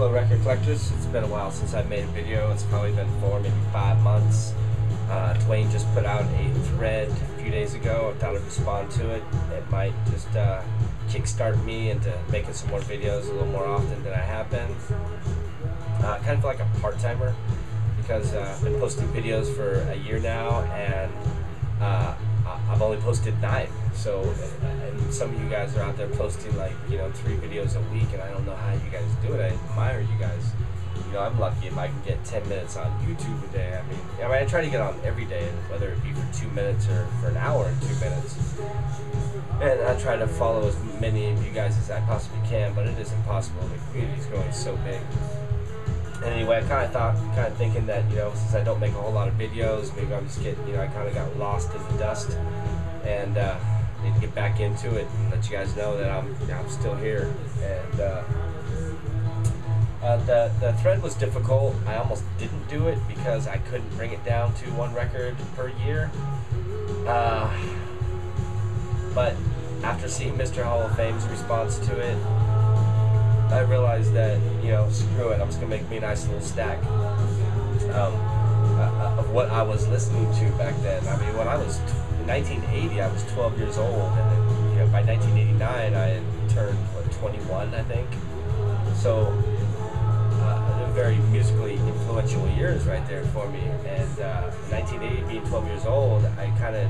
Hello record collectors, it's been a while since I made a video. It's probably been 4, maybe 5 months. Dwayne just put out a thread a few days ago. I thought I'd respond to it. It might just kickstart me into making some more videos a little more often than I have been. I kind of feel like a part-timer because I've been posting videos for a year now, and I've only posted 9. So, and some of you guys are out there posting like, 3 videos a week, and I don't know how you guys do it. I admire you guys. I'm lucky if I can get 10 minutes on YouTube a day. I mean, I try to get on every day, whether it be for 2 minutes or for an hour and 2 minutes. And I try to follow as many of you guys as I possibly can, but it is impossible. The community's growing so big. And anyway, I kind of thinking that, since I don't make a whole lot of videos, maybe I'm just getting, I kind of got lost in the dust, and need to get back into it and let you guys know that I'm still here. And the thread was difficult. I almost didn't do it because I couldn't bring it down to 1 record per year. But after seeing Mr. Hall of Fame's response to it, I realized that, screw it, I'm just going to make me a nice little stack of what I was listening to back then. I mean, when I was in 1980, I was 12 years old, and then, by 1989, I had turned, 21, I think. So, very musically influential years right there for me. And 1980, being 12 years old, I kind of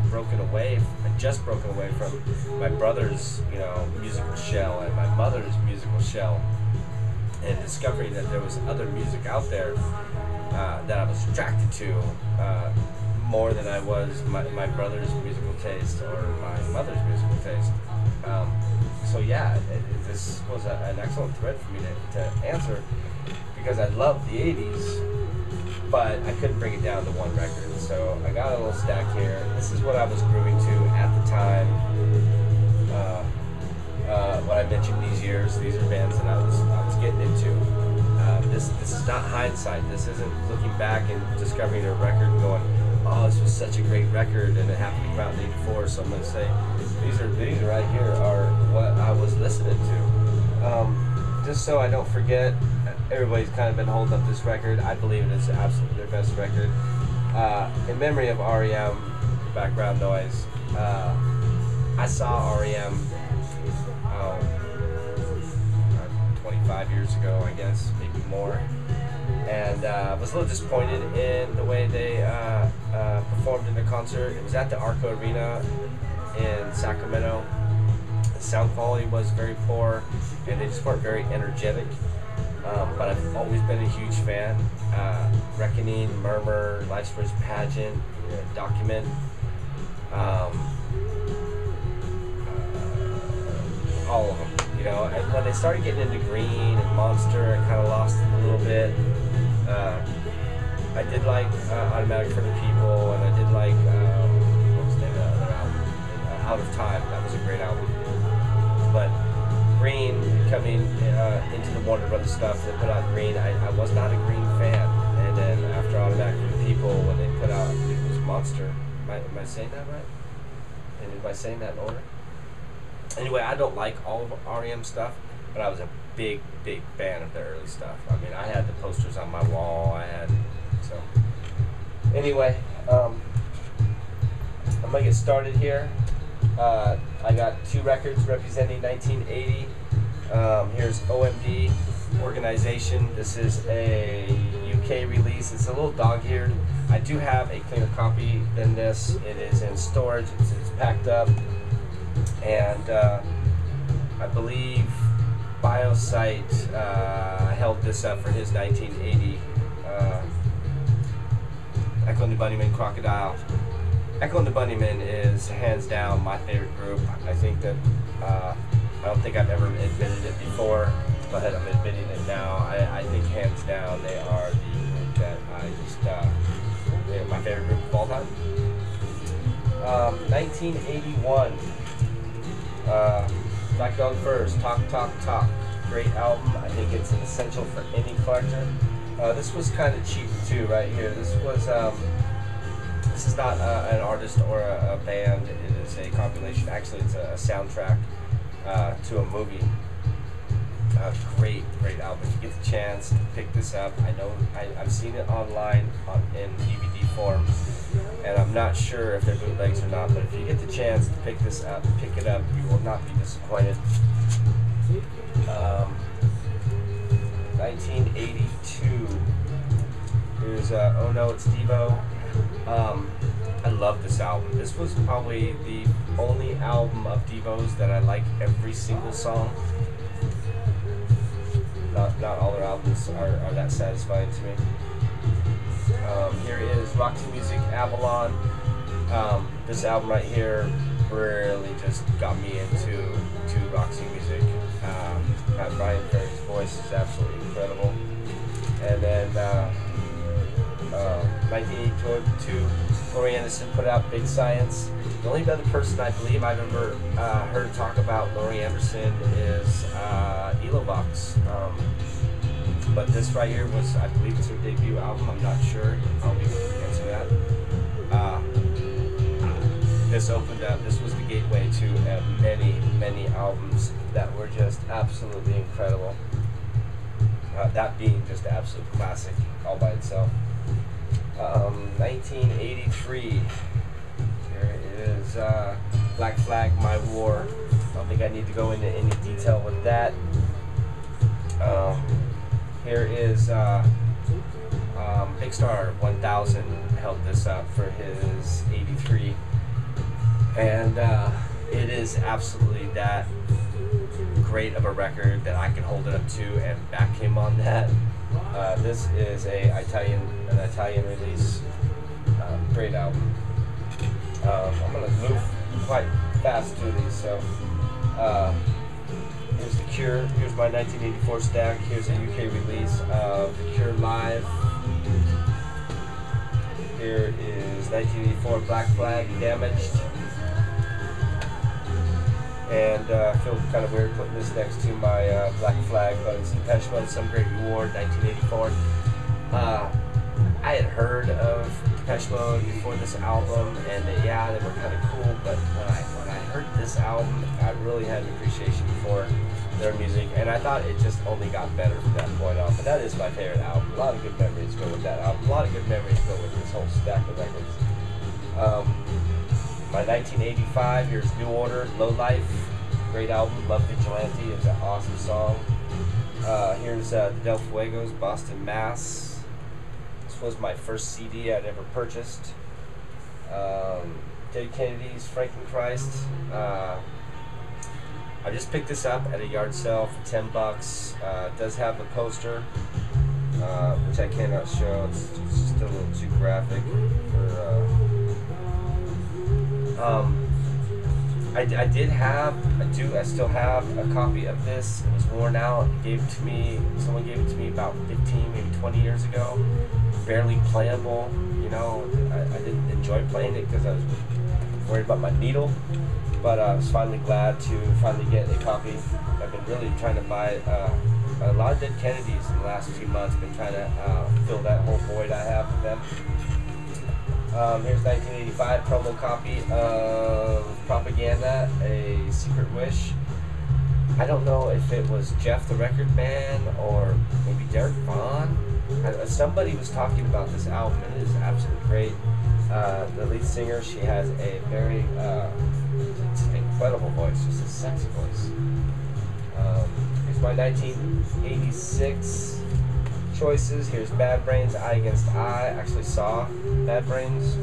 just broken away from my brother's, musical shell and my mother's musical shell, and discovering that there was other music out there that I was attracted to more than I was my brother's musical taste or my mother's musical taste. So yeah, this was an excellent thread for me to answer, because I loved the 80s, but I couldn't bring it down to 1 record. So I got a little stack here. This is what I was grooving to at the time. When I mentioned these years, these are bands that I was getting into. This is not hindsight. This isn't looking back and discovering a record and going, oh, this was such a great record, and it happened to come out in '84. So I'm going to say these right here are what I was listening to. Just so I don't forget, everybody's kind of been holding up this record. I believe it is absolutely their best record. In memory of REM, background noise, I saw REM 25 years ago, I guess, maybe more. And I was a little disappointed in the way they performed in the concert. It was at the Arco Arena in Sacramento. The sound quality was very poor, and they just weren't very energetic. But I've always been a huge fan. Reckoning, Murmur, Life's First Pageant, Document. All of them. And when they started getting into Green and Monster, I kind of lost it a little bit. I did like Automatic for the People, and I did like, what was the name of the other album? Out of Time. That was a great album. But Green, coming into the Warner Brothers stuff, they put out Green. I was not a Green fan. And then after Automatic for the People, when they put out, I think it was Monster. Am I saying that right? And am I saying that in order? Anyway, I don't like all of REM stuff, but I was a big fan of their early stuff. I mean, I had the posters on my wall. So anyway, I'm gonna get started here. I got 2 records representing 1980. Here's OMD Organization. This is a UK release. It's a little dog-eared. I do have a cleaner copy than this. It is in storage. It's packed up. And I believe Biosite held this up for his 1980 Echo and the Bunnymen Crocodile. Echo and the Bunnymen is hands down my favorite group. I think that I don't think I've ever admitted it before, but I'm admitting it now. I think hands down they are the group that I just they're my favorite group of all time. 1981. Black Dog Furs, Talk Talk Talk. Great album. I think it's an essential for any collector. This was kind of cheap too, right here. This was this is not an artist or a band. It is a compilation. Actually, it's a soundtrack to a movie. Great album. If you get the chance to pick this up, I know I've seen it online in DVD form, and I'm not sure if they're bootlegs or not, but if you get the chance to pick this up, pick it up, you will not be disappointed. 1982. Here's Oh No, It's Devo. I love this album. This was probably the only album of Devo's that I like every single song. Not all their albums are that satisfying to me. Here is Roxy Music, Avalon. This album right here really just got me into Roxy Music. Brian Ferry's voice is absolutely incredible. And then 1982, Laurie Anderson put out Big Science. The only other person I believe I've ever heard talk about Laurie Anderson is Elovox. But this right here was, I believe it's her debut album. I'm not sure. You can probably answer that. This opened up, this was the gateway to many albums that were just absolutely incredible. That being just an absolute classic all by itself. 1983. Here is Black Flag, My War. I don't think I need to go into any detail with that. Here is Big Star 1000 held this up for his 83. And it is absolutely that great of a record that I can hold it up to and back him on that. This is an Italian release. Great album. I'm gonna move quite fast through these. So here's The Cure. Here's my 1984 stack. Here's a UK release of The Cure Live. Here is 1984 Black Flag, Damaged. And I feel kind of weird putting this next to my Black Flag, but it's Depeche Mode, Some Great Reward, 1984. I had heard of Depeche Mode before this album, and they were kind of cool, but when I heard this album, I really had an appreciation for their music, and I thought it just only got better from that point on. But that is my favorite album. A lot of good memories go with that album. A lot of good memories go with this whole stack of records. My 1985, here's New Order, Low Life. Great album. Love Vigilante. It's an awesome song. Here's Del Fuego's Boston Mass. This was my first CD I'd ever purchased. Dead Kennedy's Frankenchrist. I just picked this up at a yard sale for $10. It does have the poster, which I cannot show. It's just a little too graphic for. I still have a copy of this. It was worn out. Someone gave it to me about 15, maybe 20 years ago. Barely playable, you know. I didn't enjoy playing it because I was worried about my needle. But I was finally glad to finally get a copy. I've been really trying to buy a lot of Dead Kennedys in the last few months. Been trying to fill that whole void I have with them. Here's 1985 promo copy of Propaganda, A Secret Wish. I don't know if it was Jeff the Record Man or maybe Derek Vaughn. Somebody was talking about this album, and it is absolutely great. The lead singer, she has a very incredible voice, just a sexy voice. Here's my 1986 choices. Here's Bad Brains, Eye Against Eye. I actually saw Bad Brains.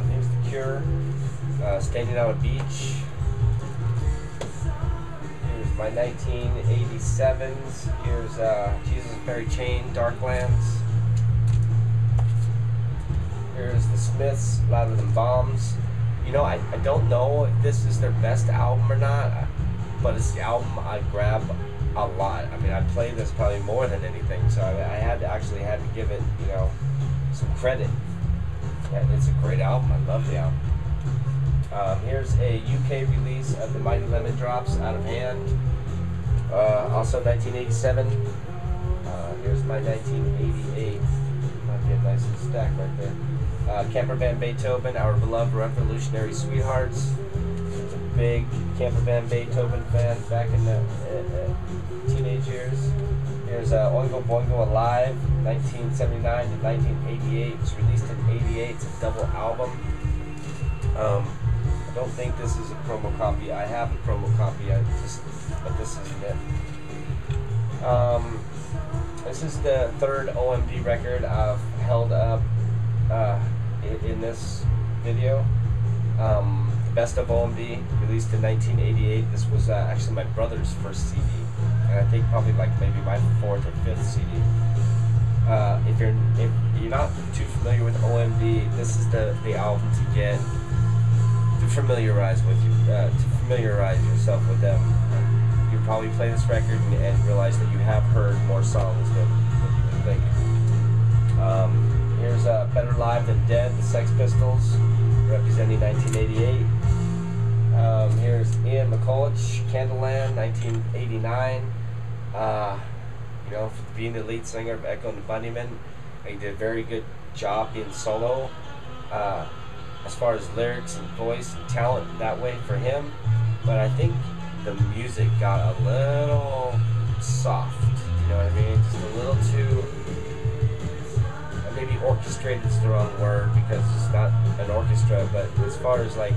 Here's The Cure, Standing on a Beach. Here's my 1987s. Here's Jesus and Mary Chain, Darklands. Here's The Smiths, Louder Than Bombs. You know, I don't know if this is their best album or not, but it's the album I grab a lot. I mean, I play this probably more than anything, so I had to give it, you know, some credit. And it's a great album. I love the album. Here's a UK release of the Mighty Lemon Drops, Out of Hand. Also 1987. Here's my 1988. Might be a nice little stack right there. Camper Van Beethoven, Our Beloved Revolutionary Sweethearts. It's a big camper van Beethoven fan back in the teenage years. Here's Oingo Boingo Alive, 1979 to 1988. It was released in '88. It's a double album. I don't think this is a promo copy. I have a promo copy, but this isn't it. This is the third OMD record I've held up in this video. Best of OMD, released in 1988. This was actually my brother's first CD, and I think probably like maybe my fourth or fifth CD. If you're not too familiar with OMD, this is the album to get to familiarize yourself with them. You probably play this record and realize that you have heard more songs than you would think. Here's Better Live Than Dead, the Sex Pistols, representing 1988. Here's Ian McCulloch, Candleland, 1989. You know, being the lead singer of Echo and the Bunnymen, he did a very good job being solo. As far as lyrics and voice and talent that way for him, but I think the music got a little soft, you know what I mean? Just a little too, maybe orchestrated is the wrong word because it's not an orchestra, but as far as like,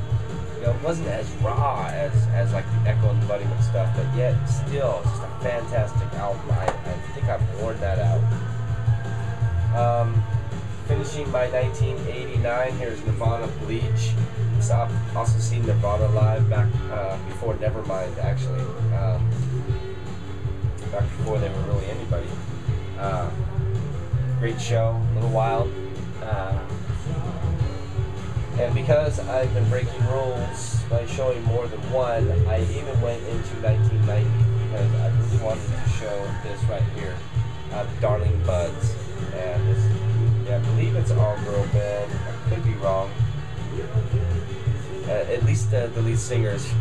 you know, it wasn't as raw as like the Echo and the Bunnymen stuff, but yet still just a fantastic album. I think I've worn that out. Finishing by 1989, here's Nirvana Bleach. So I've also seen Nirvana live back before Nevermind, actually. Back before they were really anybody. Great show, a little wild. And because I've been breaking rules by showing more than one, I even went into 1990 because I really wanted to show this right here, the Darling Buds. And this, yeah, I believe it's an all-girl band. I could be wrong. At least the lead singer is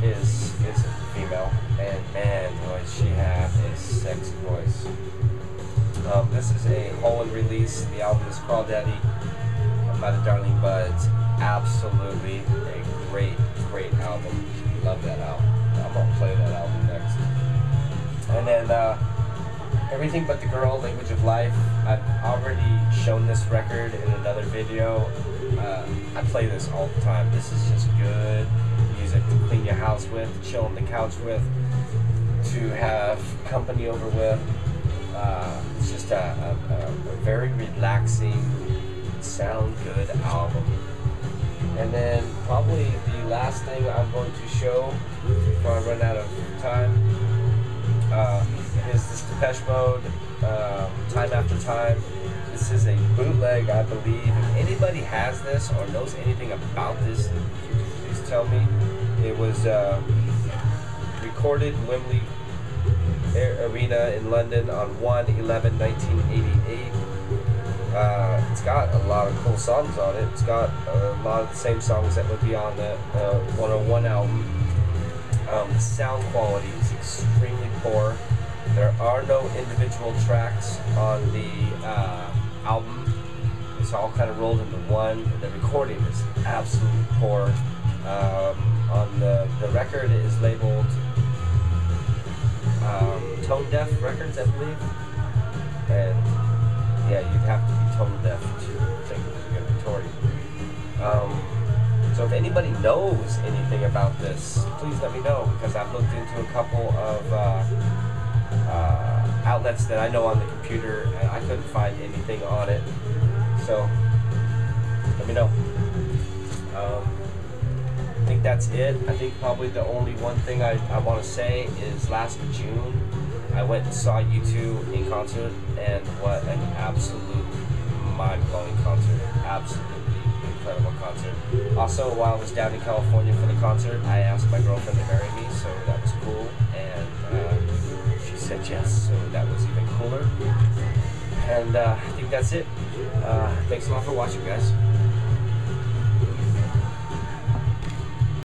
female, and man, does she have a sexy voice. This is a Holland release. The album is Crawl Daddy by the Darling Buds. Absolutely a great album. Love that album. I'm gonna play that album next. And then Everything But the Girl, Language of Life. I've already shown this record in another video. I play this all the time. This is just good music to clean your house with, to chill on the couch with, to have company over with. It's just a very relaxing, sound good album. And then probably the last thing I'm going to show before I run out of time is this Depeche Mode, Time After Time. This is a bootleg, I believe. If anybody has this or knows anything about this, please tell me. It was recorded in Wembley Arena in London on 1/11/1988. It's got a lot of cool songs on it. It's got a lot of the same songs that would be on the 101 album. The sound quality is extremely poor. There are no individual tracks on the album. It's all kind of rolled into one. The recording is absolutely poor. On the record, it is labeled Tone Deaf Records, I believe. And yeah, you'd have to be tone deaf to think it was a good recording. So if anybody knows anything about this, please let me know, because I've looked into a couple of outlets that I know on the computer, and I couldn't find anything on it. So let me know. I think that's it. I think probably the only one thing I want to say is last June, I went and saw U2 in concert, and what an absolute mind-blowing concert. Absolutely incredible concert. Also, while I was down in California for the concert, I asked my girlfriend to marry me, so that was cool, and she said yes, so that was even cooler. And I think that's it. Thanks a lot for watching, guys.